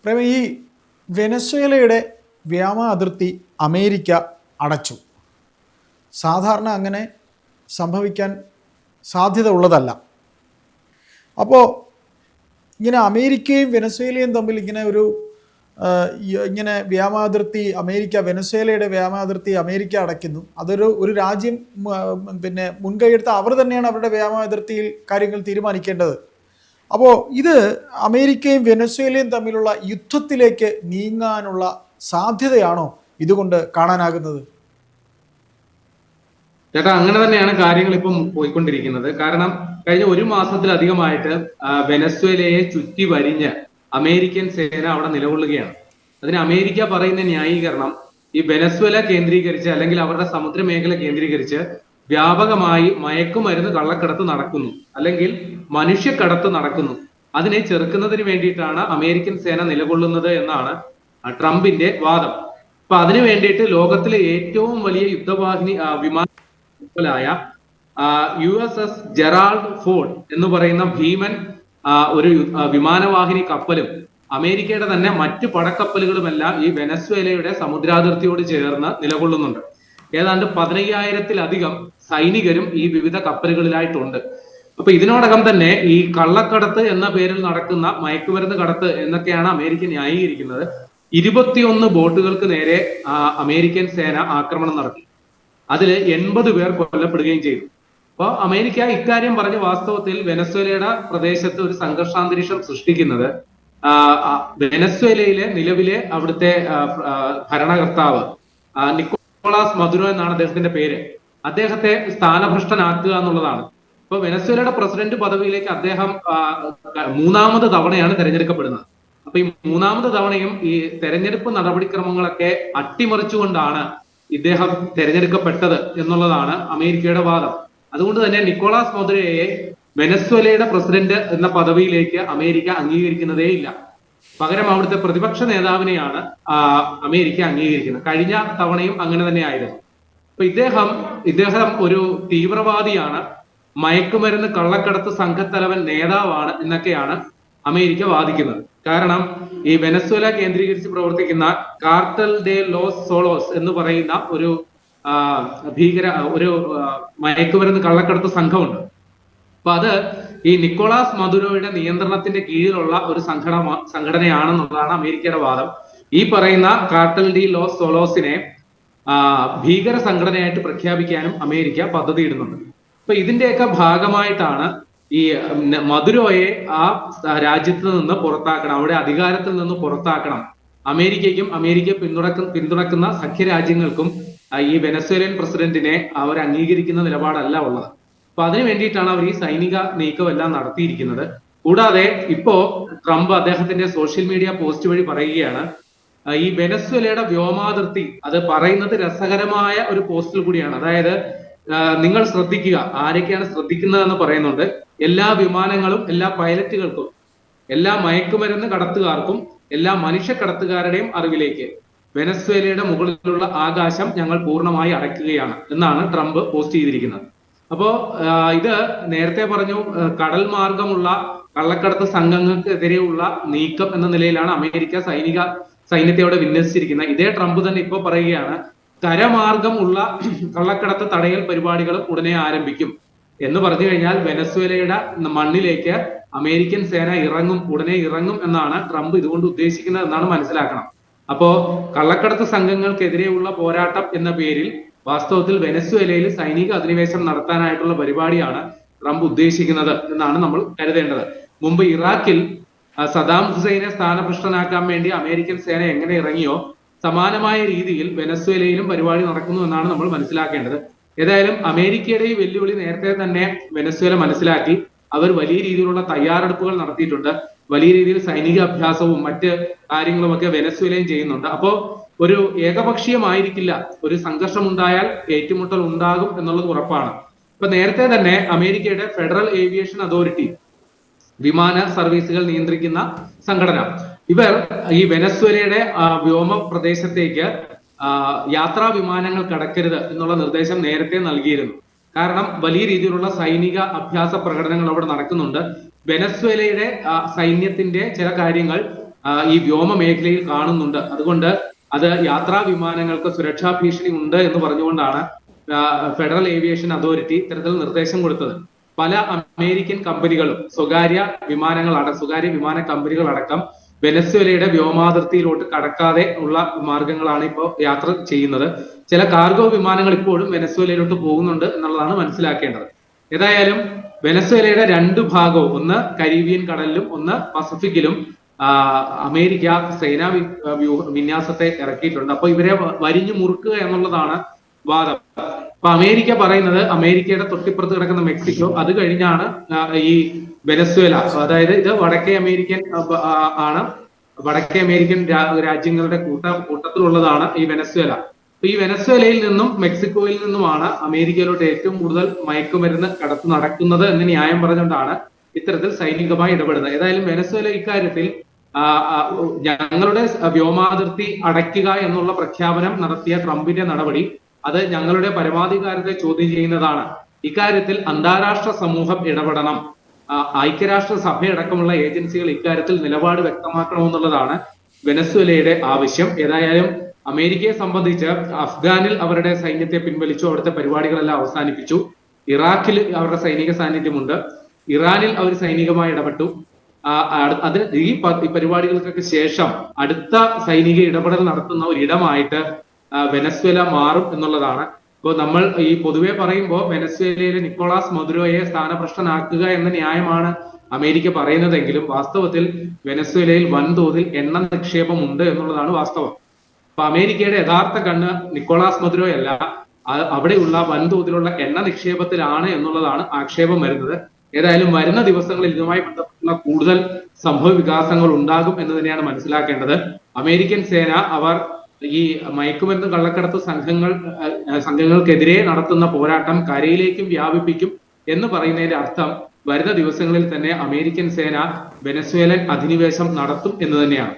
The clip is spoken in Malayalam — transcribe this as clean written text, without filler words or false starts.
പ്രേമ, ഈ വെനസ്വേലയുടെ വ്യോമ അതിർത്തി അമേരിക്ക അടച്ചു. സാധാരണ അങ്ങനെ സംഭവിക്കാൻ സാധ്യത ഉള്ളതല്ല. അപ്പോൾ ഇങ്ങനെ അമേരിക്കയും വെനസ്വേലയും തമ്മിൽ ഇങ്ങനെ വ്യോമാതിർത്തി വെനസ്വേലയുടെ വ്യോമാതിർത്തി അമേരിക്ക അടയ്ക്കുന്നു. ഒരു രാജ്യം മുൻകൈയെടുത്ത് അവർ തന്നെയാണ് അവരുടെ വ്യോമാതിർത്തിയിൽ കാര്യങ്ങൾ തീരുമാനിക്കേണ്ടത്. അപ്പോൾ ഇത് അമേരിക്കയും വെനസ്വേലയും തമ്മിലുള്ള യുദ്ധത്തിലേക്ക് നീങ്ങാനുള്ള സാധ്യതയാണോ ഇതുകൊണ്ട് കാണാനാകുന്നത്? ചേട്ടാ, അങ്ങനെ തന്നെയാണ് കാര്യങ്ങൾ ഇപ്പം പോയിക്കൊണ്ടിരിക്കുന്നത്. കാരണം കഴിഞ്ഞ ഒരു മാസത്തിലധികമായിട്ട് വെനസ്വേലയെ ചുറ്റി വരിഞ്ഞ് അമേരിക്കൻ സേന അവിടെ നിലകൊള്ളുകയാണ്. അതിന് അമേരിക്ക പറയുന്ന ന്യായീകരണം ഈ വെനസ്വേല കേന്ദ്രീകരിച്ച് അല്ലെങ്കിൽ അവരുടെ സമുദ്ര മേഖല കേന്ദ്രീകരിച്ച് വ്യാപകമായി മയക്കുമരുന്ന് കള്ളക്കടത്ത് നടക്കുന്നു, അല്ലെങ്കിൽ മനുഷ്യക്കടത്ത് നടക്കുന്നു. അതിനെ ചെറുക്കുന്നതിന് വേണ്ടിയിട്ടാണ് അമേരിക്കൻ സേന നിലകൊള്ളുന്നത് എന്നാണ് ട്രംപിന്റെ വാദം. അപ്പൊ അതിനു വേണ്ടിയിട്ട് ലോകത്തിലെ ഏറ്റവും വലിയ യുദ്ധവാഹിനി വിമാനമായ USS ജെറാൾഡ് ഫോർഡ് എന്ന് പറയുന്ന ഭീമൻ ഒരു വിമാനവാഹിനി കപ്പലും അമേരിക്കയുടെ തന്നെ മറ്റു പടക്കപ്പലുകളുമെല്ലാം ഈ വെനസ്വേലയുടെ സമുദ്രാതിർത്തിയോട് ചേർന്ന് നിലകൊള്ളുന്നുണ്ട്. ഏതാണ്ട് 15,000-ലധികം സൈനികരും ഈ വിവിധ കപ്പലുകളിലായിട്ടുണ്ട്. അപ്പൊ ഇതിനോടകം തന്നെ ഈ കള്ളക്കടത്ത് എന്ന പേരിൽ നടക്കുന്ന മയക്കുമരുന്ന് കടത്ത് എന്നൊക്കെയാണ് അമേരിക്ക ന്യായീകരിക്കുന്നത്. 21 ബോട്ടുകൾക്ക് നേരെ അമേരിക്കൻ സേന ആക്രമണം നടത്തി. അതിൽ 80 പേർ കൊല്ലപ്പെടുകയും ചെയ്തു. അപ്പോൾ അമേരിക്ക ഇക്കാര്യം പറഞ്ഞ് വാസ്തവത്തിൽ വെനസ്വേലയുടെ പ്രദേശത്ത് ഒരു സംഘർഷാന്തരീക്ഷം സൃഷ്ടിക്കുന്നത് വെനസ്വേലയിലെ നിലവിലെ അവിടുത്തെ ഭരണകർത്താവ് നിക്കോളാസ് മദുറോ എന്നാണ് അദ്ദേഹത്തിന്റെ പേര്. അദ്ദേഹത്തെ സ്ഥാനഭ്രഷ്ടനാക്കുക എന്നുള്ളതാണ്. ഇപ്പൊ വെനസ്വേലയുടെ പ്രസിഡന്റ് പദവിയിലേക്ക് അദ്ദേഹം 3ാമത് തവണയാണ് തെരഞ്ഞെടുക്കപ്പെടുന്നത്. അപ്പൊ ഈ 3ാമത് തവണയും ഈ തെരഞ്ഞെടുപ്പ് നടപടിക്രമങ്ങളൊക്കെ അട്ടിമറിച്ചുകൊണ്ടാണ് ഇദ്ദേഹം തെരഞ്ഞെടുക്കപ്പെട്ടത് എന്നുള്ളതാണ് അമേരിക്കയുടെ വാദം. അതുകൊണ്ട് തന്നെ നിക്കോളാസ് മദുറോയെ വെനസ്വേലയുടെ പ്രസിഡന്റ് എന്ന പദവിയിലേക്ക് അമേരിക്ക അംഗീകരിക്കുന്നതേ ഇല്ല. പകരം അവിടുത്തെ പ്രതിപക്ഷ നേതാവിനെയാണ് അമേരിക്ക അംഗീകരിക്കുന്നത്. കഴിഞ്ഞ തവണയും അങ്ങനെ തന്നെ ആയിരുന്നു. അപ്പൊ ഇദ്ദേഹം ഒരു തീവ്രവാദിയാണ്, മയക്കുമരുന്ന് കള്ളക്കടത്ത് സംഘത്തലവൻ നേതാവാണ് എന്നൊക്കെയാണ് അമേരിക്ക വാദിക്കുന്നത്. കാരണം ഈ വെനസ്വേല കേന്ദ്രീകരിച്ച് പ്രവർത്തിക്കുന്ന കാർട്ടൽ ഡെ ലോസ് സോളോസ് എന്ന് പറയുന്ന ഒരു മയക്കുമരുന്ന് കള്ളക്കടത്ത് സംഘമുണ്ട്. അപ്പൊ അത് ഈ നിക്കോളാസ് മദുറോയുടെ നിയന്ത്രണത്തിന്റെ കീഴിലുള്ള ഒരു സംഘടനയാണെന്നുള്ളതാണ് അമേരിക്കയുടെ വാദം. ഈ പറയുന്ന കാർട്ടൽ ഡി ലോസ് സോളോസിനെ ഭീകര സംഘടനയായിട്ട് പ്രഖ്യാപിക്കാനും അമേരിക്ക പദ്ധതിയിടുന്നുണ്ട്. അപ്പൊ ഇതിന്റെയൊക്കെ ഭാഗമായിട്ടാണ് ഈ മദുറോയെ ആ രാജ്യത്ത് നിന്ന് പുറത്താക്കണം, അവിടെ അധികാരത്തിൽ നിന്ന് പുറത്താക്കണം. അമേരിക്കയ്ക്കും അമേരിക്കയെ പിന്തുണക്കുന്ന സഖ്യരാജ്യങ്ങൾക്കും ഈ വെനസ്വേലിയൻ പ്രസിഡന്റിനെ അവർ അംഗീകരിക്കുന്ന നിലപാടല്ല ഉള്ളത്. അപ്പൊ അതിനു വേണ്ടിയിട്ടാണ് അവർ ഈ സൈനിക നീക്കമെല്ലാം നടത്തിയിരിക്കുന്നത്. കൂടാതെ ഇപ്പോ ട്രംപ് അദ്ദേഹത്തിന്റെ സോഷ്യൽ മീഡിയ പോസ്റ്റ് വഴി പറയുകയാണ്, ഈ വെനസ്വേലയുടെ വ്യോമാതിർത്തി, അത് പറയുന്നത് രസകരമായ ഒരു പോസ്റ്റിൽ കൂടിയാണ്. അതായത് നിങ്ങൾ ശ്രദ്ധിക്കുക, ആരൊക്കെയാണ് ശ്രദ്ധിക്കുന്നതെന്ന് പറയുന്നുണ്ട്. എല്ലാ വിമാനങ്ങളും, എല്ലാ പൈലറ്റുകൾക്കും, എല്ലാ മയക്കുമരുന്ന് കടത്തുകാർക്കും, എല്ലാ മനുഷ്യ കടത്തുകാരുടെയും അറിവിലേക്ക് വെനസ്വേലയുടെ മുകളിലുള്ള ആകാശം ഞങ്ങൾ പൂർണ്ണമായി അടയ്ക്കുകയാണ് എന്നാണ് ട്രംപ് പോസ്റ്റ് ചെയ്തിരിക്കുന്നത്. അപ്പോ ഇത് നേരത്തെ പറഞ്ഞു, കടൽ മാർഗമുള്ള കള്ളക്കടത്ത് സംഘങ്ങൾക്കെതിരെയുള്ള നീക്കം എന്ന നിലയിലാണ് അമേരിക്ക സൈന്യത്തെ അവിടെ വിന്യസിച്ചിരിക്കുന്നത്. ഇതേ ട്രംപ് തന്നെ ഇപ്പൊ പറയുകയാണ്, കരമാർഗം ഉള്ള കള്ളക്കടത്ത് തടയൽ പരിപാടികളും ഉടനെ ആരംഭിക്കും എന്ന് പറഞ്ഞു കഴിഞ്ഞാൽ വെനസ്വേലയുടെ മണ്ണിലേക്ക് അമേരിക്കൻ സേന ഉടനെ ഇറങ്ങും എന്നാണ് ട്രംപ് ഇതുകൊണ്ട് ഉദ്ദേശിക്കുന്നത് എന്നാണ് മനസ്സിലാക്കണം. അപ്പോ കള്ളക്കടത്ത് സംഘങ്ങൾക്കെതിരെയുള്ള പോരാട്ടം എന്ന പേരിൽ വാസ്തവത്തിൽ വെനസ്വേലയിൽ സൈനിക അധിനിവേശം നടത്താനായിട്ടുള്ള പരിപാടിയാണ് ട്രംപ് ഉദ്ദേശിക്കുന്നത് എന്നാണ് നമ്മൾ കരുതേണ്ടത്. മുമ്പ് ഇറാഖിൽ സദാം ഹുസൈനെ സ്ഥാനഭ്രഷ്ടനാക്കാൻ വേണ്ടി അമേരിക്കൻ സേന എങ്ങനെ ഇറങ്ങിയോ സമാനമായ രീതിയിൽ വെനസ്വേലയിലും പരിപാടി നടക്കുന്നു എന്നാണ് നമ്മൾ മനസ്സിലാക്കേണ്ടത്. ഏതായാലും അമേരിക്കയുടെ ഈ വെല്ലുവിളി നേരത്തെ തന്നെ വെനസ്വേല മനസ്സിലാക്കി. അവർ വലിയ രീതിയിലുള്ള തയ്യാറെടുപ്പുകൾ നടത്തിയിട്ടുണ്ട്. വലിയ രീതിയിൽ സൈനിക അഭ്യാസവും മറ്റ് കാര്യങ്ങളുമൊക്കെ വെനസ്വേലയും ചെയ്യുന്നുണ്ട്. അപ്പോ ഒരു ഏകപക്ഷീയമായിരിക്കില്ല, ഒരു സംഘർഷം ഉണ്ടായാൽ ഏറ്റുമുട്ടൽ ഉണ്ടാകും എന്നുള്ളത് ഉറപ്പാണ്. ഇപ്പൊ നേരത്തെ തന്നെ അമേരിക്കയുടെ ഫെഡറൽ ഏവിയേഷൻ അതോറിറ്റി, വിമാന സർവീസുകൾ നിയന്ത്രിക്കുന്ന സംഘടന, ഇവർ ഈ വെനസ്വേലയുടെ വ്യോമ പ്രദേശത്തേക്ക് യാത്രാ വിമാനങ്ങൾ കടക്കരുത് എന്നുള്ള നിർദ്ദേശം നേരത്തെ നൽകിയിരുന്നു. കാരണം വലിയ രീതിയിലുള്ള സൈനിക അഭ്യാസ പ്രകടനങ്ങൾ അവിടെ നടക്കുന്നുണ്ട്. വെനസ്വേലയുടെ സൈന്യത്തിന്റെ ചില കാര്യങ്ങൾ ഈ വ്യോമ മേഖലയിൽ കാണുന്നുണ്ട്. അതുകൊണ്ട് അത് യാത്രാ വിമാനങ്ങൾക്ക് സുരക്ഷാ ഭീഷണി ഉണ്ട് എന്ന് പറഞ്ഞുകൊണ്ടാണ് ഫെഡറൽ ഏവിയേഷൻ അതോറിറ്റി ഇത്തരത്തിൽ നിർദ്ദേശം കൊടുത്തത്. പല അമേരിക്കൻ കമ്പനികളും സ്വകാര്യ വിമാന കമ്പനികൾ അടക്കം വെനസ്വേലയുടെ വ്യോമാതിർത്തിയിലോട്ട് കടക്കാതെ ഉള്ള മാർഗങ്ങളാണ് ഇപ്പോൾ യാത്ര ചെയ്യുന്നത്. ചില കാർഗോ വിമാനങ്ങൾ ഇപ്പോഴും വെനസ്വേലയിലോട്ട് പോകുന്നുണ്ട് എന്നുള്ളതാണ് മനസ്സിലാക്കേണ്ടത്. ഏതായാലും വെനസ്വേലയുടെ രണ്ട് ഭാഗവും, ഒന്ന് കരീബിയൻ കടലിലും ഒന്ന് പസഫിക്കിലും അമേരിക്ക സേനാ വിന്യാസത്തെ ഇറക്കിയിട്ടുണ്ട്. അപ്പൊ ഇവരെ വരിഞ്ഞു മുറുക്കുക എന്നുള്ളതാണ് വാദം. അപ്പൊ അമേരിക്ക പറയുന്നത് അമേരിക്കയുടെ തൊട്ടിപ്പുറത്ത് കിടക്കുന്ന മെക്സിക്കോ, അത് കഴിഞ്ഞാണ് ഈ വെനസ്വേല. അതായത് ഇത് വടക്കേ അമേരിക്കൻ ആണ്, വടക്കേ അമേരിക്കൻ രാജ്യങ്ങളുടെ കൂട്ടത്തിലുള്ളതാണ് ഈ വെനസ്വേല. അപ്പൊ ഈ വെനസ്വേലയിൽ നിന്നും മെക്സിക്കോയിൽ നിന്നുമാണ് അമേരിക്കയിലോട്ട് ഏറ്റവും കൂടുതൽ മയക്കുമരുന്ന് കടത്ത് നടക്കുന്നത് എന്ന് ന്യായം പറഞ്ഞുകൊണ്ടാണ് ഇത്തരത്തിൽ സൈനികമായി ഇടപെടുന്നത്. ഏതായാലും വെനസ്വേല ഇക്കാര്യത്തിൽ ഞങ്ങളുടെ വ്യോമാതിർത്തി അടയ്ക്കുക എന്നുള്ള പ്രഖ്യാപനം നടത്തിയ ട്രംപിന്റെ നടപടി അത് ഞങ്ങളുടെ പരമാധികാരത്തെ ചോദ്യം ചെയ്യുന്നതാണ്. ഇക്കാര്യത്തിൽ അന്താരാഷ്ട്ര സമൂഹം ഇടപെടണം, ഐക്യരാഷ്ട്ര സഭയടക്കമുള്ള ഏജൻസികൾ ഇക്കാര്യത്തിൽ നിലപാട് വ്യക്തമാക്കണമെന്നുള്ളതാണ് വെനസ്വേലയുടെ ആവശ്യം. ഏതായാലും അമേരിക്കയെ സംബന്ധിച്ച് അഫ്ഗാനിൽ അവരുടെ സൈന്യത്തെ പിൻവലിച്ചു, അവിടുത്തെ പരിപാടികളെല്ലാം അവസാനിപ്പിച്ചു. ഇറാഖിൽ അവരുടെ സൈനിക സാന്നിധ്യമുണ്ട്, ഇറാനിൽ അവർ സൈനികമായി ഇടപെട്ടു. ഈ പരിപാടികൾക്കൊക്കെ ശേഷം അടുത്ത സൈനിക ഇടപെടൽ നടത്തുന്ന ഒരിടമായിട്ട് വെനസ്വേല മാറും എന്നുള്ളതാണ്. ഇപ്പോൾ നമ്മൾ ഈ പൊതുവെ പറയുമ്പോൾ വെനസ്വേലയിലെ നിക്കോളാസ് മദുരോയെ സ്ഥാനഭ്രഷ്ടനാക്കുക എന്ന ന്യായമാണ് അമേരിക്ക പറയുന്നതെങ്കിലും വാസ്തവത്തിൽ വെനസ്വേലയിൽ വൻതോതിൽ എണ്ണ നിക്ഷേപം ഉണ്ട് എന്നുള്ളതാണ് വാസ്തവം. അപ്പൊ അമേരിക്കയുടെ യഥാർത്ഥ കണ്ണ് നിക്കോളാസ് മദുരോയല്ല, അവിടെയുള്ള വൻതോതിലുള്ള എണ്ണ നിക്ഷേപത്തിലാണ് എന്നുള്ളതാണ് ആക്ഷേപം വരുന്നത്. ഏതായാലും വരുന്ന ദിവസങ്ങളിൽ ഇതുമായി ബന്ധപ്പെട്ടുള്ള കൂടുതൽ സംഭവ വികാസങ്ങൾ ഉണ്ടാകും എന്ന് തന്നെയാണ് മനസ്സിലാക്കേണ്ടത്. അമേരിക്കൻ സേന അവർ ഈ മയക്കുമരുന്ന് കള്ളക്കടത്ത് സംഘങ്ങൾക്കെതിരെ നടത്തുന്ന പോരാട്ടം കരയിലേക്കും വ്യാപിപ്പിക്കും എന്ന് പറയുന്നതിന്റെ അർത്ഥം വരുന്ന ദിവസങ്ങളിൽ തന്നെ അമേരിക്കൻ സേന വെനസ്വേലൻ അധിനിവേശം നടത്തും എന്ന് തന്നെയാണ്.